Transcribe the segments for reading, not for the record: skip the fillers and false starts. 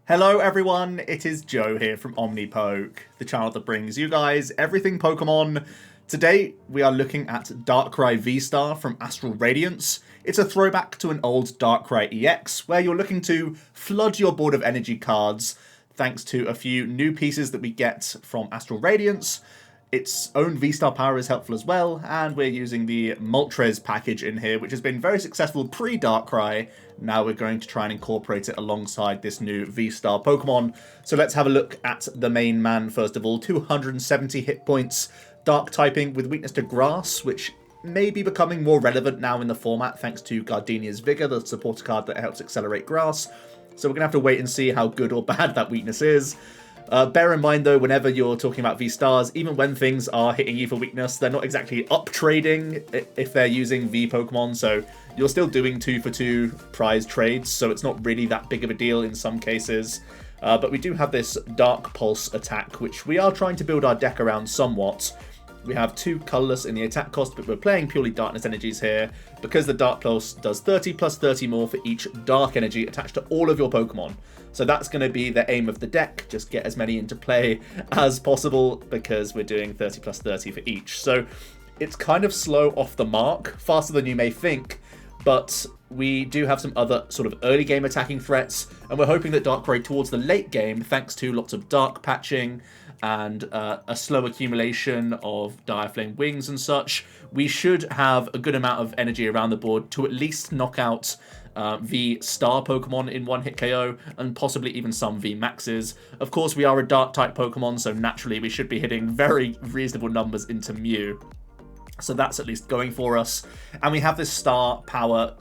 Hello everyone, it is Joe here from Omnipoke, the channel that brings you guys everything Pokemon. Today we are looking at Darkrai VSTAR from Astral Radiance. It's a throwback to an old Darkrai EX where you're looking to flood your board of energy cards thanks to a few new pieces that we get from Astral Radiance. Its own V-Star power is helpful as well, and we're using the Moltres package in here, which has been very successful pre-Darkrai. Now we're going to try and incorporate it alongside this new V-Star Pokemon. So let's have a look at the main man first of all. 270 hit points, Dark typing with weakness to Grass, which may be becoming more relevant now in the format thanks to Gardenia's Vigor, the supporter card that helps accelerate Grass. So we're going to have to wait and see how good or bad that weakness is. Bear in mind though, whenever you're talking about V-Stars, even when things are hitting you for weakness, they're not exactly up trading if they're using V Pokemon, so you're still doing 2 for 2 prize trades, so it's not really that big of a deal in some cases. But we do have this Dark Pulse attack, which we are trying to build our deck around somewhat. We have 2 colorless in the attack cost, but we're playing purely darkness energies here because the Dark Pulse does 30 plus 30 more for each dark energy attached to all of your Pokemon. So that's going to be the aim of the deck, just get as many into play as possible because we're doing 30 plus 30 for each. So it's kind of slow off the mark, faster than you may think, but we do have some other sort of early game attacking threats, and we're hoping that Darkrai towards the late game, thanks to lots of dark patching and a slow accumulation of Dire Flame Wings and such, we should have a good amount of energy around the board to at least knock out V-Star Pokemon in one-hit KO, and possibly even some V-Maxes. Of course, we are a Dark-type Pokemon, so naturally we should be hitting very reasonable numbers into Mew. So that's at least going for us. And we have this star power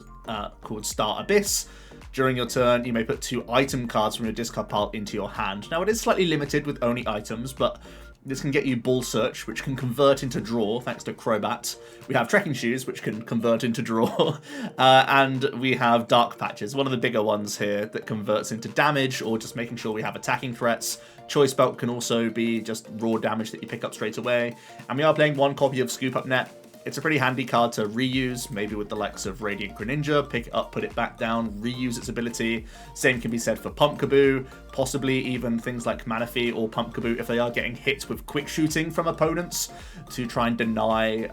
called Star Abyss. During your turn, you may put 2 item cards from your discard pile into your hand. Now, it is slightly limited with only items, but this can get you Ball Search, which can convert into Draw, thanks to Crobat. We have Trekking Shoes, which can convert into Draw. And we have Dark Patches, one of the bigger ones here, that converts into damage, or just making sure we have attacking threats. Choice Belt can also be just raw damage that you pick up straight away. And we are playing 1 copy of Scoop Up Net. It's a pretty handy card to reuse, maybe with the likes of Radiant Greninja, pick it up, put it back down, reuse its ability. Same can be said for Pumpkaboo, possibly even things like Manaphy or Pumpkaboo if they are getting hit with quick shooting from opponents to try and deny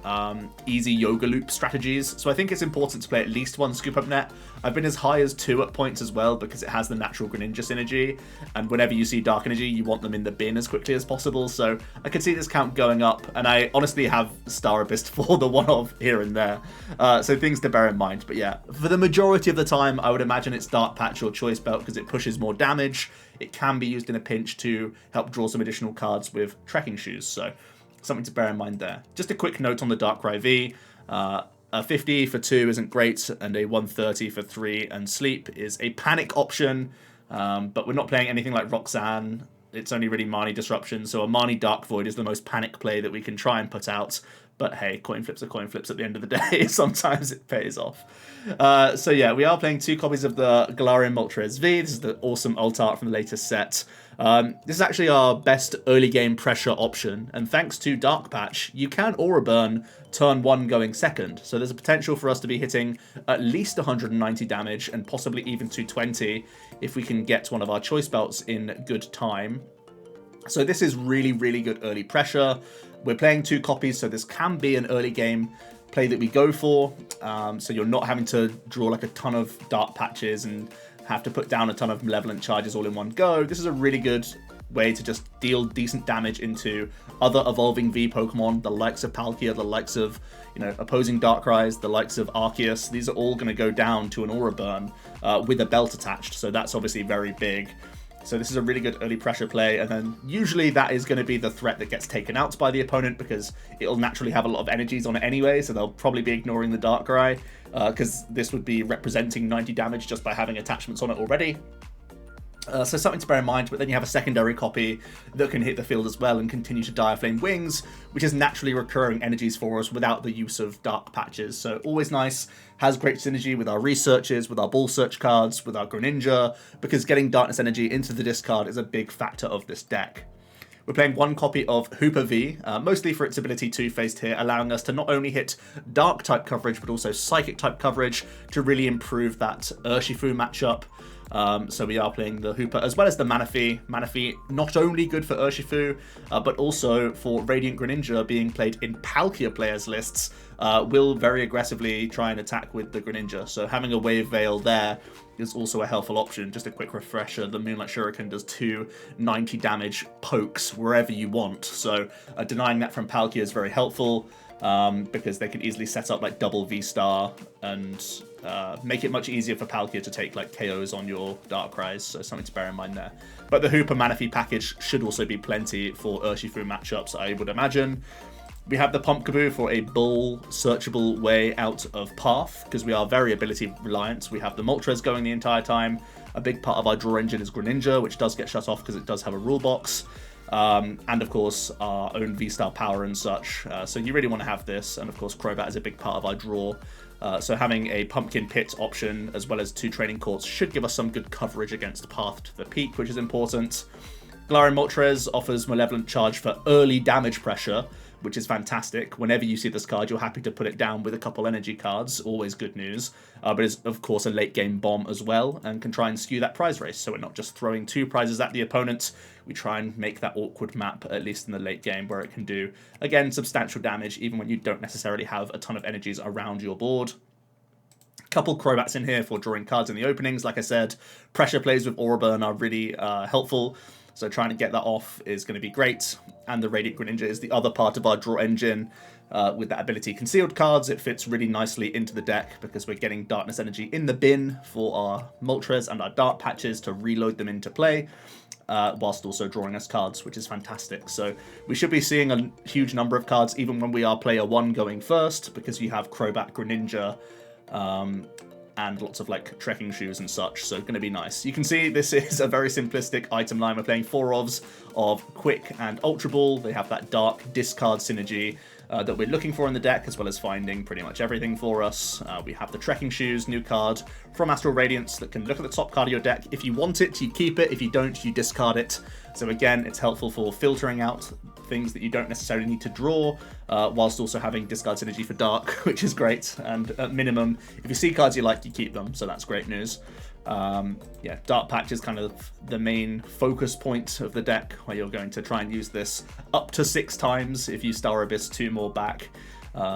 easy yoga loop strategies. So I think it's important to play at least 1 Scoop Up Net. I've been as high as 2 at points as well because it has the natural Greninja synergy, and whenever you see Dark Energy, you want them in the bin as quickly as possible. So I can see this count going up, and I honestly have Star Abyss for the one-off here and there. So things to bear in mind. But yeah, for the majority of the time, I would imagine it's Dark Patch or Choice Belt because it pushes more damage. It can be used in a pinch to help draw some additional cards with Trekking Shoes. So something to bear in mind there. Just a quick note on the Darkrai V. A 50 for 2 isn't great, and a 130 for 3 and Sleep is a panic option. But we're not playing anything like Roxanne. It's only really Marnie Disruption, so a Marnie Dark Void is the most panic play that we can try and put out. But hey, coin flips are coin flips at the end of the day. Sometimes it pays off. So yeah, we are playing 2 copies of the Galarian Moltres V. This is the awesome alt art from the latest set. This is actually our best early game pressure option, and thanks to Dark Patch, you can Aura Burn turn 1 going second. So there's a potential for us to be hitting at least 190 damage and possibly even 220 if we can get one of our Choice Belts in good time. So this is really, really good early pressure. We're playing 2 copies, so this can be an early game play that we go for. So you're not having to draw like a ton of Dark Patches and have to put down a ton of Malevolent Charges all in one go. This is a really good way to just deal decent damage into other evolving V Pokemon, the likes of Palkia, the likes of, opposing Darkrai's, the likes of Arceus. These are all going to go down to an Aura Burn with a belt attached, so that's obviously very big. So this is a really good early pressure play, and then usually that is going to be the threat that gets taken out by the opponent because it'll naturally have a lot of energies on it anyway, so they'll probably be ignoring the Darkrai because this would be representing 90 damage just by having attachments on it already. So something to bear in mind, but then you have a secondary copy that can hit the field as well and continue to Dire Flame Wings, which is naturally recurring energies for us without the use of Dark Patches. So always nice, has great synergy with our researches, with our Ball Search cards, with our Greninja, because getting Darkness Energy into the discard is a big factor of this deck. We're playing 1 copy of Hoopa V, mostly for its ability two-faced here, allowing us to not only hit Dark-type coverage, but also Psychic-type coverage to really improve that Urshifu matchup. So we are playing the Hoopa as well as the Manaphy. Manaphy not only good for Urshifu, but also for Radiant Greninja being played in Palkia players' lists, will very aggressively try and attack with the Greninja. So having a Wave Veil there is also a helpful option. Just a quick refresher, the Moonlight Shuriken does 2 90 damage pokes wherever you want. So denying that from Palkia is very helpful. Because they can easily set up like double V-Star and make it much easier for Palkia to take like KOs on your Darkrai's, so something to bear in mind there. But the Hoopa Manaphy package should also be plenty for Urshifu matchups, I would imagine. We have the Pumpkaboo for a Bull searchable way out of path, because we are very ability reliant. We have the Moltres going the entire time. A big part of our draw engine is Greninja, which does get shut off because it does have a rule box. And of course our own V-Star power and such, so you really want to have this, and of course Crobat is a big part of our draw, so having a Pumpkin Pit option as well as 2 Training Courts should give us some good coverage against Path to the Peak, which is important. Galarian Moltres offers Malevolent Charge for early damage pressure, which is fantastic. Whenever you see this card, you're happy to put it down with a couple energy cards, always good news. But it's, of course, a late game bomb as well, and can try and skew that prize race. So we're not just throwing 2 prizes at the opponent, we try and make that awkward map, at least in the late game, where it can do, again, substantial damage, even when you don't necessarily have a ton of energies around your board. Couple Crobats in here for drawing cards in the openings. Like I said, pressure plays with Aura Burn are really helpful. So trying to get that off is going to be great. And the Radiant Greninja is the other part of our draw engine. With that ability Concealed Cards, it fits really nicely into the deck because we're getting Darkness Energy in the bin for our Moltres and our Dark Patches to reload them into play, whilst also drawing us cards, which is fantastic. So we should be seeing a huge number of cards even when we are player 1 going first, because you have Crobat, Greninja, and lots of like Trekking Shoes and such, so going to be nice. You can see this is a very simplistic item line. We're playing 4 ofs of Quick and Ultra Ball. They have that dark discard synergy that we're looking for in the deck, as well as finding pretty much everything for us. We have the Trekking Shoes, new card from Astral Radiance that can look at the top card of your deck. If you want it, you keep it. If you don't, you discard it. So again, it's helpful for filtering out things that you don't necessarily need to draw, whilst also having discard synergy for Dark, which is great. And at minimum, if you see cards you like, you keep them, so that's great news. Yeah, Dark Patch is kind of the main focus point of the deck, where you're going to try and use this up to 6 times if you Star Abyss 2 more back.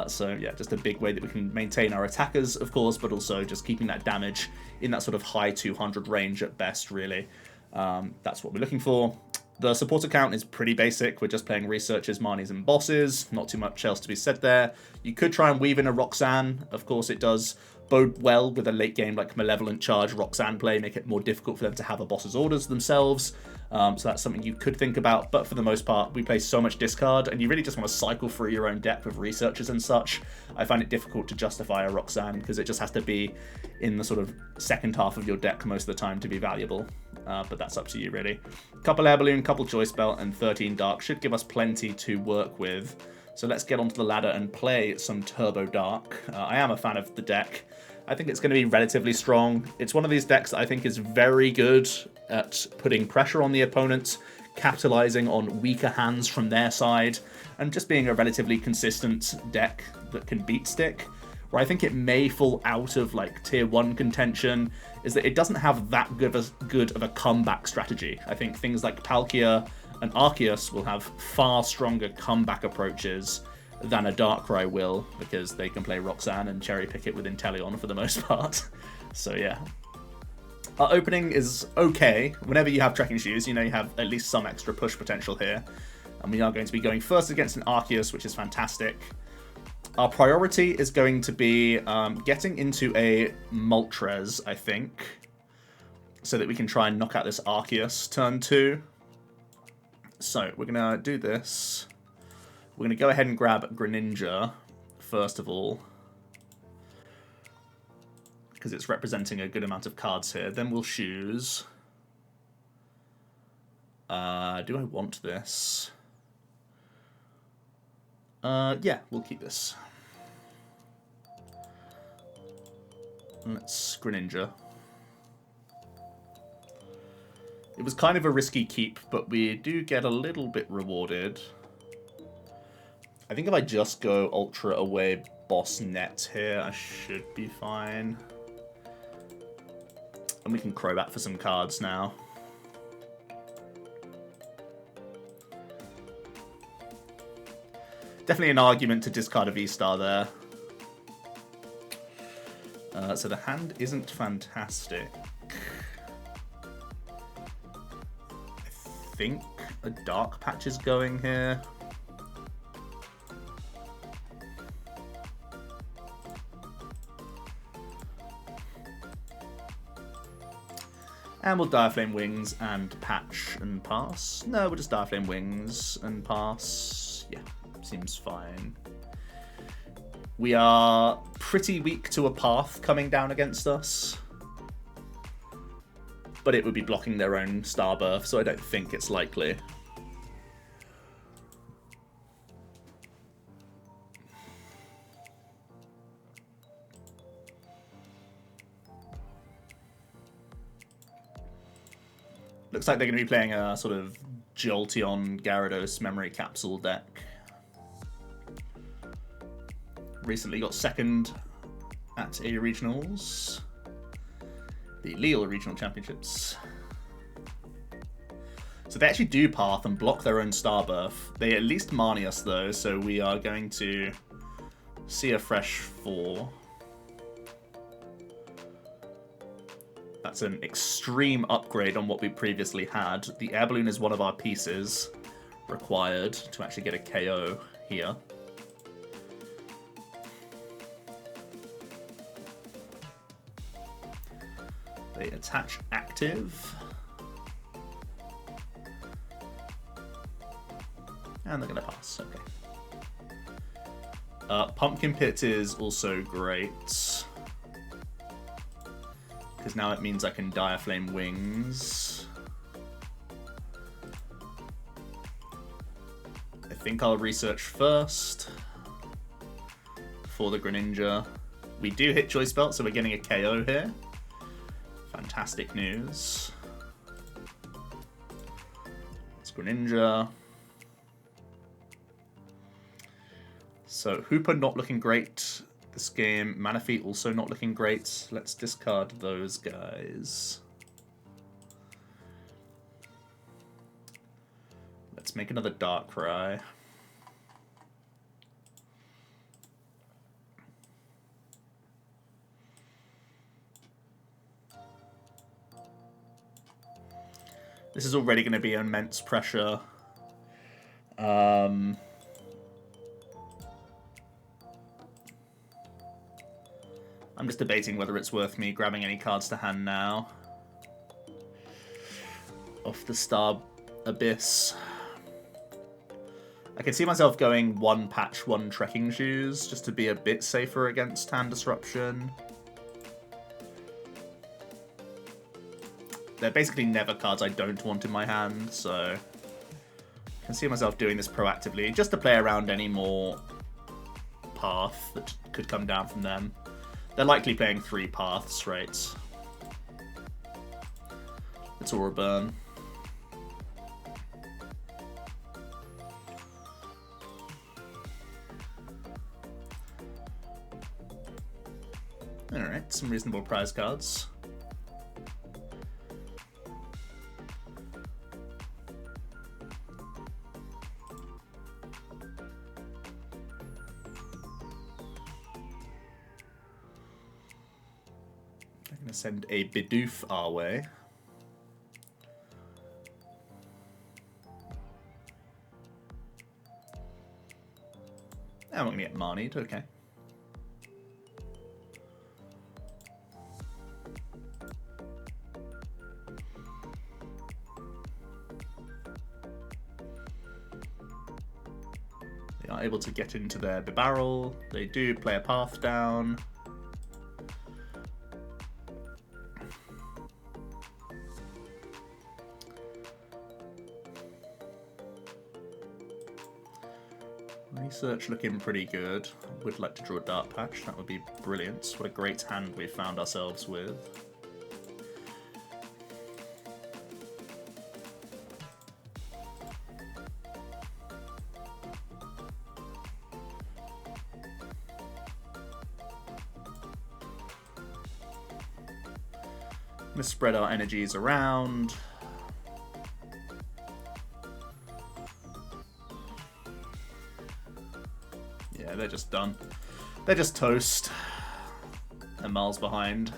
So yeah, just a big way that we can maintain our attackers, of course, but also just keeping that damage in that sort of high 200 range at best, really. That's what we're looking for. The support account is pretty basic. We're just playing Researchers, Marnies, and Bosses. Not too much else to be said there. You could try and weave in a Roxanne. Of course, it does bode well with a late game like Malevolent Charge Roxanne play, make it more difficult for them to have a boss's orders themselves. So that's something you could think about, but for the most part, we play so much discard, and you really just want to cycle through your own deck with Researchers and such. I find it difficult to justify a Roxanne, because it just has to be in the sort of second half of your deck most of the time to be valuable. But that's up to you, really. Couple Air Balloon, couple Choice Belt, and 13 Dark should give us plenty to work with. So let's get onto the ladder and play some Turbo Dark. I am a fan of the deck. I think it's going to be relatively strong. It's one of these decks that I think is very good at putting pressure on the opponent, capitalizing on weaker hands from their side, and just being a relatively consistent deck that can beat stick. Where I think it may fall out of like tier 1 contention is that it doesn't have that good of a comeback strategy. I think things like Palkia and Arceus will have far stronger comeback approaches than a Darkrai will, because they can play Roxanne and cherry pick it with Inteleon for the most part. So yeah. Our opening is okay. Whenever you have Trekking Shoes, you know you have at least some extra push potential here. And we are going to be going first against an Arceus, which is fantastic. Our priority is going to be getting into a Moltres, I think, so that we can try and knock out this Arceus turn 2. So we're going to do this. We're going to go ahead and grab Greninja, first of all, because it's representing a good amount of cards here. Then we'll choose. Do I want this? Yeah, we'll keep this. Let's Greninja. It was kind of a risky keep, but we do get a little bit rewarded. I think if I just go Ultra away Boss Net here, I should be fine. And we can Crobat for some cards now. Definitely an argument to discard a V-Star there. So the hand isn't fantastic. I think a Dark Patch is going here. And we'll Dire Flame Wings and Patch and pass. No, we'll just Dire Flame Wings and pass. Yeah, seems fine. We are pretty weak to a path coming down against us. But it would be blocking their own Star Birth, so I don't think it's likely. Looks like they're going to be playing a sort of Jolteon Gyarados Memory Capsule deck. Recently got second at A Regionals. The Leal Regional Championships. So they actually do path and block their own Star Birth. They at least Marnie us though, so we are going to see a fresh 4. That's an extreme upgrade on what we previously had. The Air Balloon is one of our pieces required to actually get a KO here. They attach active. And they're going to pass, okay. Pumpkin Pit is also great. Because now it means I can Dire Flame Wings. I think I'll research first. For the Greninja. We do hit Choice Belt, so we're getting a KO here. Fantastic news. It's Greninja. So Hoopa not looking great this game. Manaphy also not looking great. Let's discard those guys. Let's make another Darkrai. This is already going to be immense pressure. I'm just debating whether it's worth me grabbing any cards to hand now. Off the Star Abyss. I can see myself going 1 Patch, 1 Trekking Shoes, just to be a bit safer against hand disruption. They're basically never cards I don't want in my hand, so I can see myself doing this proactively, just to play around any more path that could come down from them. They're likely playing 3 paths, right? It's Aura Burn. Alright, some reasonable prize cards. Send a Bidoof our way. And we're going to get Marnied, okay. They are able to get into their barrel. They do play a path down. Research looking pretty good. Would like to draw a Dark Patch. That would be brilliant. What a great hand we've found ourselves with. gonna spread our energies around. Yeah, they're just done. They're just toast. They're miles behind.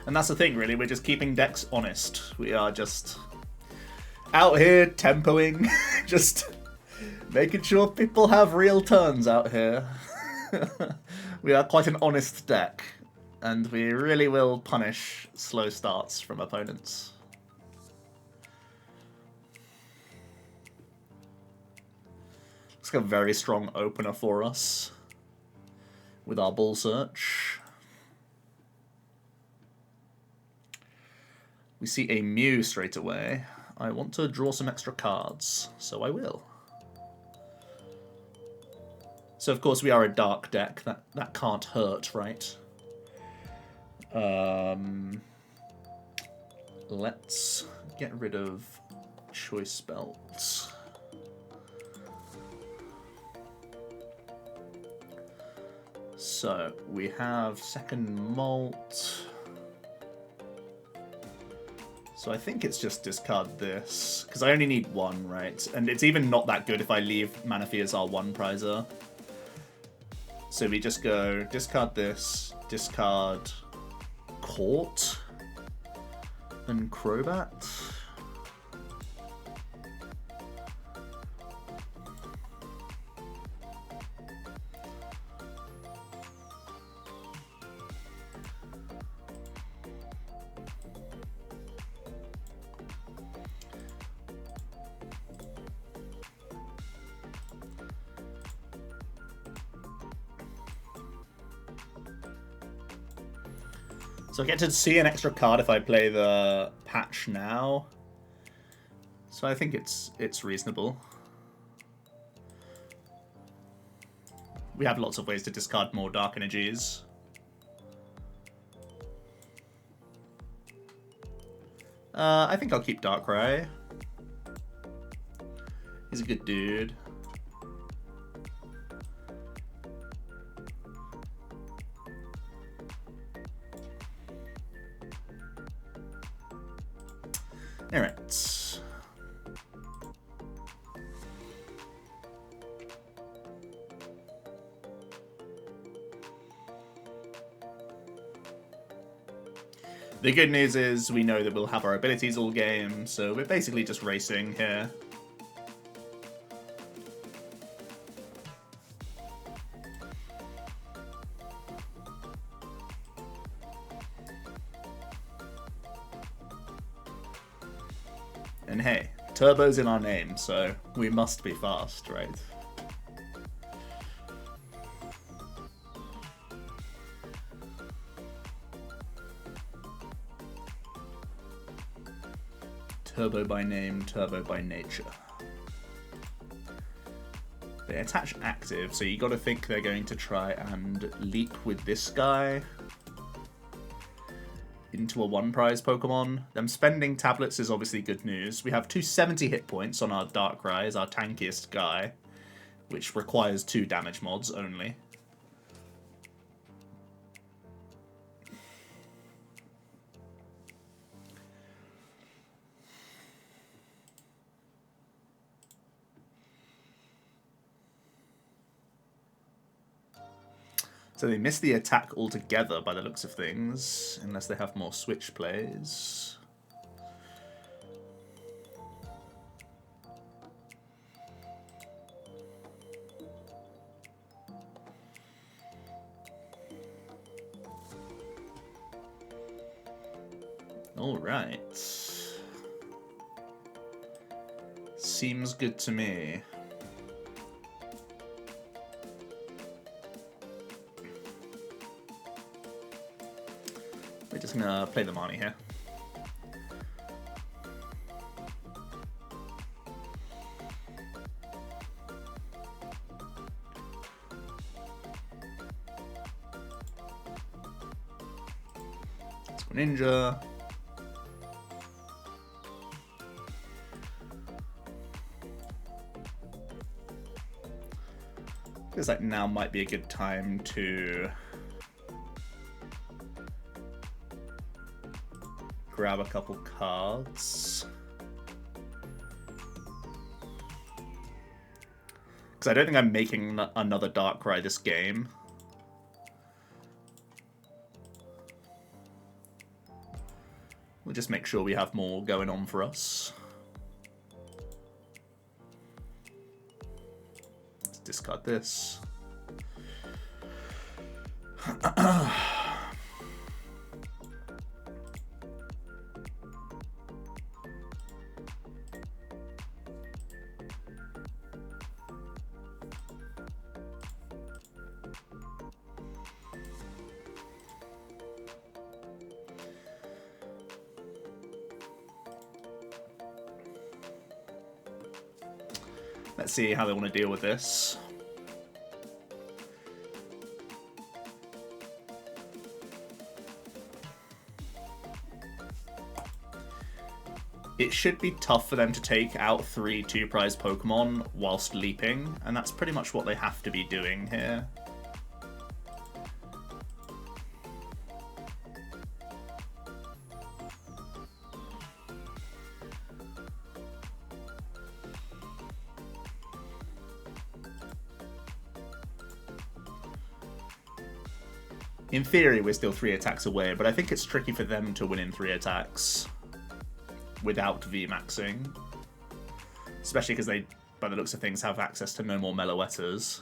And that's the thing, really. We're just keeping decks honest. We are just out here tempoing, just making sure people have real turns out here. We are quite an honest deck, and we really will punish slow starts from opponents. It's a very strong opener for us with our Ball Search. We see a Mew straight away. I want to draw some extra cards, so I will. So of course we are a dark deck. That can't hurt, right? Let's get rid of Choice Belt. So we have second Molt. So I think it's just discard this, because I only need one, right? And it's even not that good if I leave Manaphy as our one prizer. So we just go discard this, discard Court, and Crobat. So I get to see an extra card if I play the patch now. So I think it's reasonable. We have lots of ways to discard more dark energies. I think I'll keep Darkrai. He's a good dude. Alright. The good news is we know that we'll have our abilities all game, so we're basically just racing here. And hey, turbo's in our name, so we must be fast, right? Turbo by name, turbo by nature. They attach active, so you gotta think they're going to try and leap with this guy into a one-prize Pokemon. Them spending tablets is obviously good news. We have 270 hit points on our Darkrai as our tankiest guy, which requires 2 damage mods only. So they miss the attack altogether by the looks of things, unless they have more switch plays. All right. Seems good to me. We're just gonna play the Marnie here. Let's go Ninja. Feels like now might be a good time to grab a couple cards. Because I don't think I'm making another Darkrai this game. We'll just make sure we have more going on for us. Let's discard this. Let's see how they want to deal with this. It should be tough for them to take out 3 2-prize Pokemon whilst leaping, and that's pretty much what they have to be doing here. In theory, we're still 3 attacks away, but I think it's tricky for them to win in 3 attacks without VMAXing. Especially because they, by the looks of things, have access to no more Meloettas.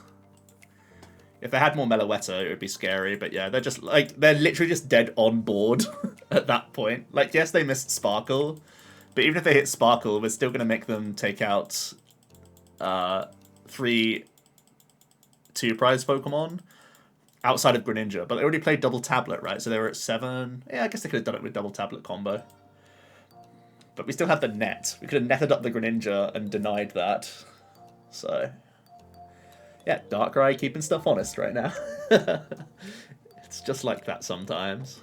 If they had more Meloetta, it would be scary, but yeah, they're just, like, they're literally just dead on board at that point. Like, yes, they missed Sparkle, but even if they hit Sparkle, we're still going to make them take out 3 2-prize Pokemon. Outside of Greninja, but they already played double tablet, right? So they were at 7. Yeah, I guess they could have done it with double tablet combo. But we still have the net. We could have netted up the Greninja and denied that. So, yeah, Darkrai keeping stuff honest right now. It's just like that sometimes.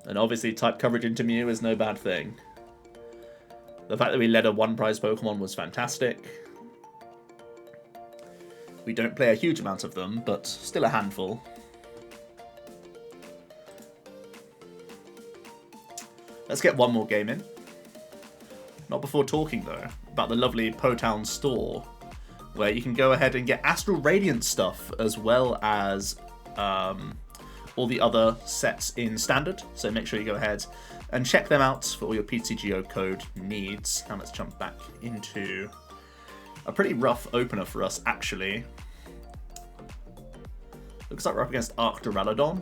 And obviously type coverage into Mew is no bad thing. The fact that we led a 1-prize Pokemon was fantastic. We don't play a huge amount of them, but still a handful. Let's get one more game in. Not before talking, though, about the lovely Potown store, where you can go ahead and get Astral Radiance stuff, as well as all the other sets in Standard. So make sure you go ahead and check them out for all your PTGO code needs. Now let's jump back into a pretty rough opener for us, actually. Looks like we're up against Arcturalodon.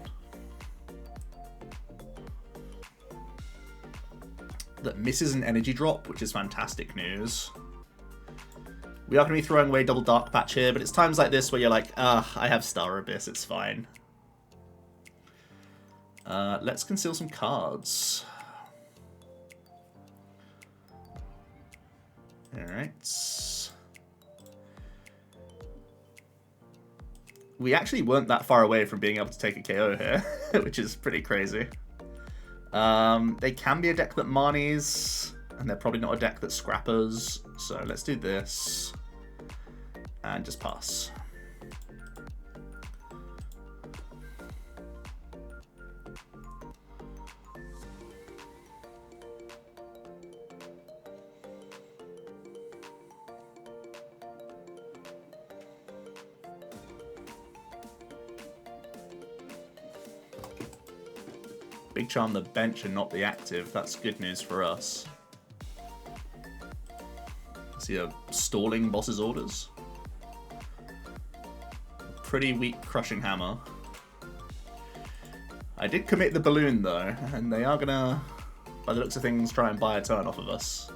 That misses an energy drop, which is fantastic news. We are going to be throwing away double Dark Patch here, but it's times like this where you're like, I have Star Abyss, it's fine. Let's conceal some cards. Alright. We actually weren't that far away from being able to take a KO here, which is pretty crazy. They can be a deck that Marnies, and they're probably not a deck that Scrappers, so let's do this, and just pass. Big Charm the bench and not the active. That's good news for us. Is he a stalling boss's orders? Pretty weak Crushing Hammer. I did commit the balloon though, and they are gonna, by the looks of things, try and buy a turn off of us.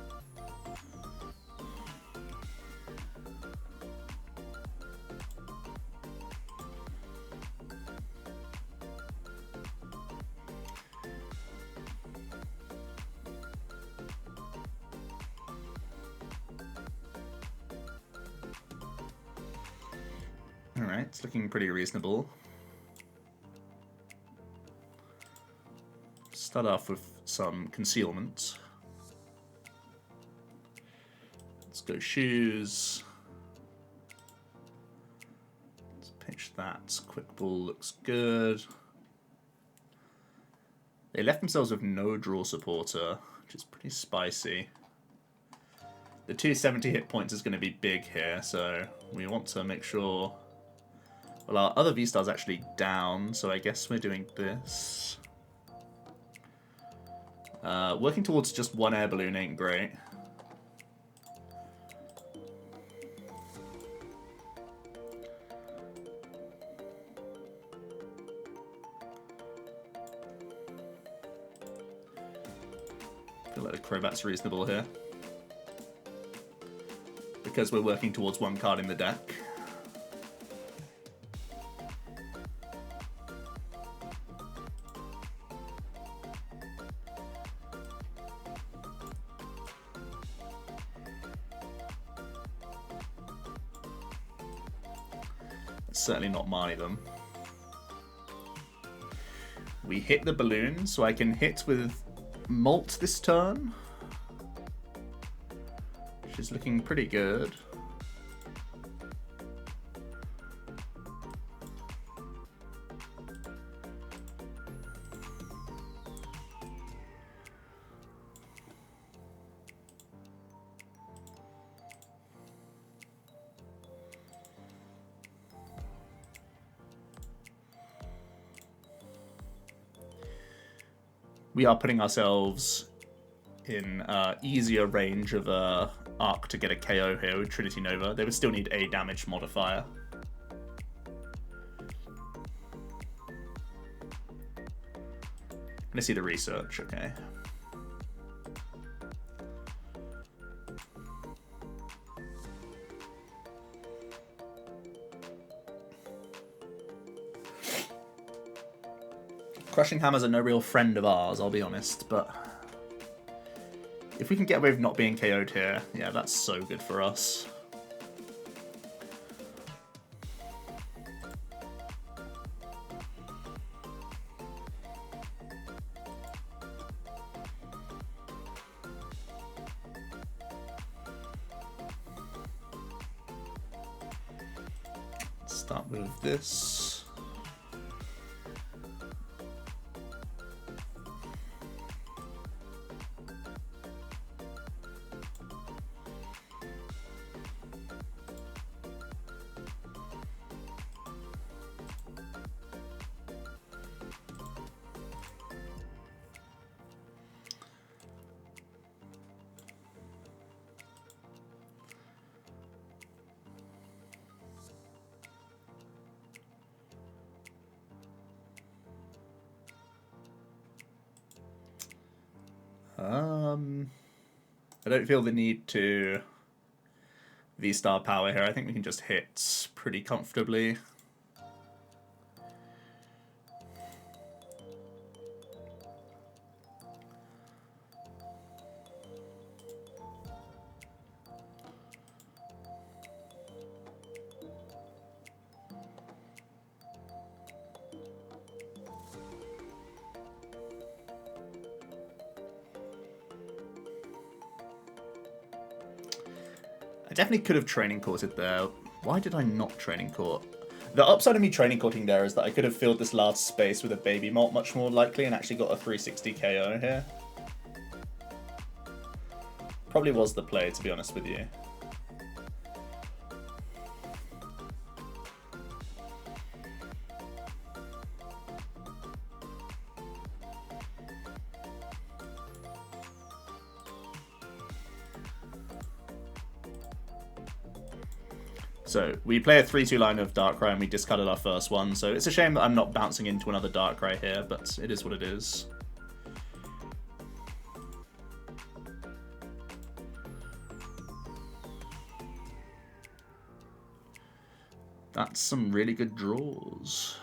Alright, it's looking pretty reasonable. Start off with some concealment. Let's go shoes. Let's pitch that. Quick ball looks good. They left themselves with no draw supporter, which is pretty spicy. The 270 hit points is going to be big here, so we want to make sure... Well, our other V-Star's actually down, so I guess we're doing this. Working towards just one Air Balloon ain't great. I feel like the Crobat's reasonable here. Because we're working towards one card in the deck. Certainly not Marnie them. We hit the balloon, so I can hit with Molt this turn, which is looking pretty good. We are putting ourselves in easier range of Arc to get a KO here with Trinity Nova. They would still need a damage modifier. Gonna see the research, okay. Crushing Hammers are no real friend of ours, I'll be honest, but if we can get away with not being KO'd here, yeah, that's so good for us. Let's start with this. I don't feel the need to V-Star power here. I think we can just hit pretty comfortably. I definitely could have Training Courted there. Why did I not Training Court? The upside of me Training Courting there is that I could have filled this large space with a Baby Molt much more likely and actually got a 360 KO here. Probably was the play, to be honest with you. So we play a 3-2 line of Darkrai and we discarded our first one, so it's a shame that I'm not bouncing into another Darkrai here, but it is what it is. That's some really good draws.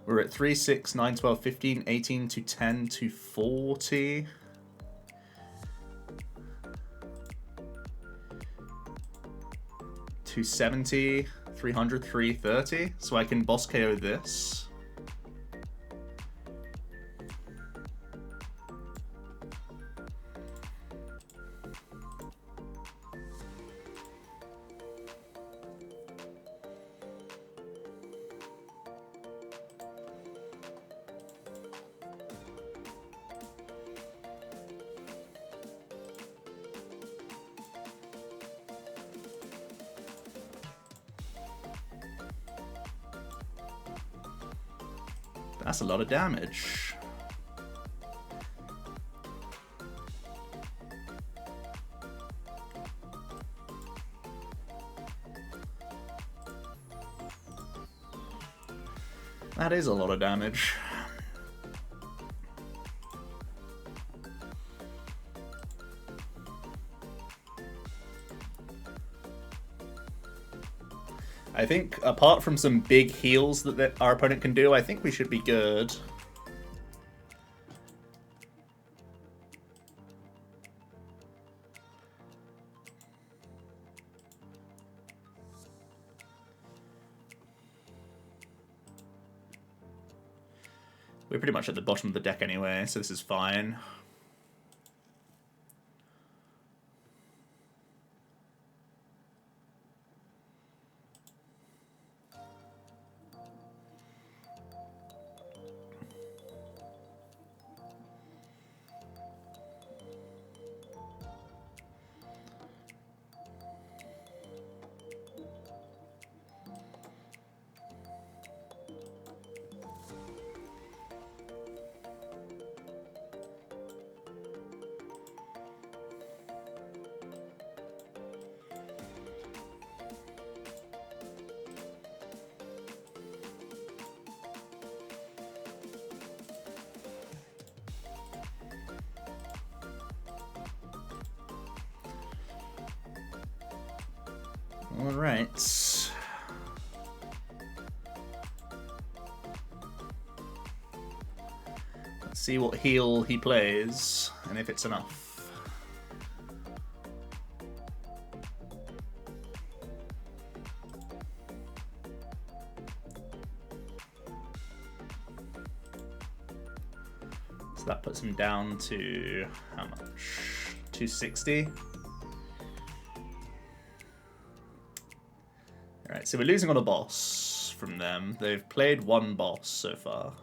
We're at 3, 6, 9, 12, 15, 18 to 10 to 40. To 70, 300, 330. So I can boss KO this. That's a lot of damage. That is a lot of damage. I think, apart from some big heals that our opponent can do, I think we should be good. We're pretty much at the bottom of the deck anyway, so this is fine. All right. Let's see what heal he plays, and if it's enough. So that puts him down to how much? 260. Alright, so we're losing on a boss from them. They've played one boss so far.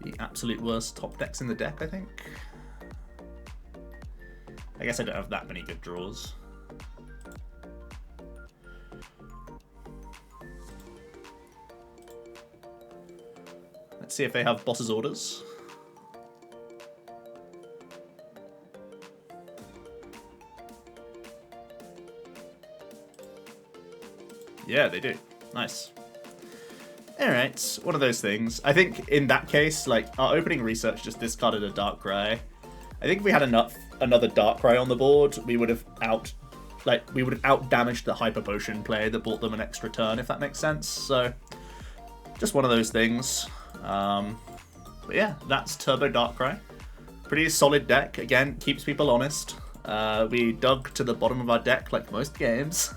The absolute worst top decks in the deck, I think. I guess I don't have that many good draws. Let's see if they have boss's orders. Yeah, they do. Nice. Alright, one of those things. I think in that case, like, our opening research just discarded a Darkrai. I think if we had another Darkrai on the board, we would have out-damaged the Hyper Potion play that bought them an extra turn, if that makes sense. So, just one of those things. But yeah, that's Turbo Darkrai. Pretty solid deck. Again, keeps people honest. We dug to the bottom of our deck like most games.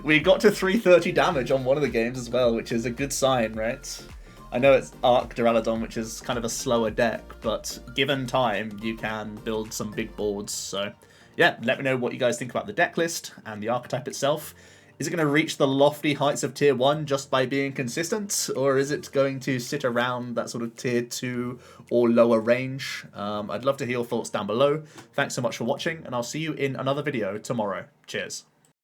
We got to 330 damage on one of the games as well, which is a good sign, right? I know it's Arc Duraludon, which is kind of a slower deck, but given time, you can build some big boards. So yeah, let me know what you guys think about the deck list and the archetype itself. Is it going to reach the lofty heights of Tier 1 just by being consistent? Or is it going to sit around that sort of Tier 2 or lower range? I'd love to hear your thoughts down below. Thanks so much for watching, and I'll see you in another video tomorrow. Cheers.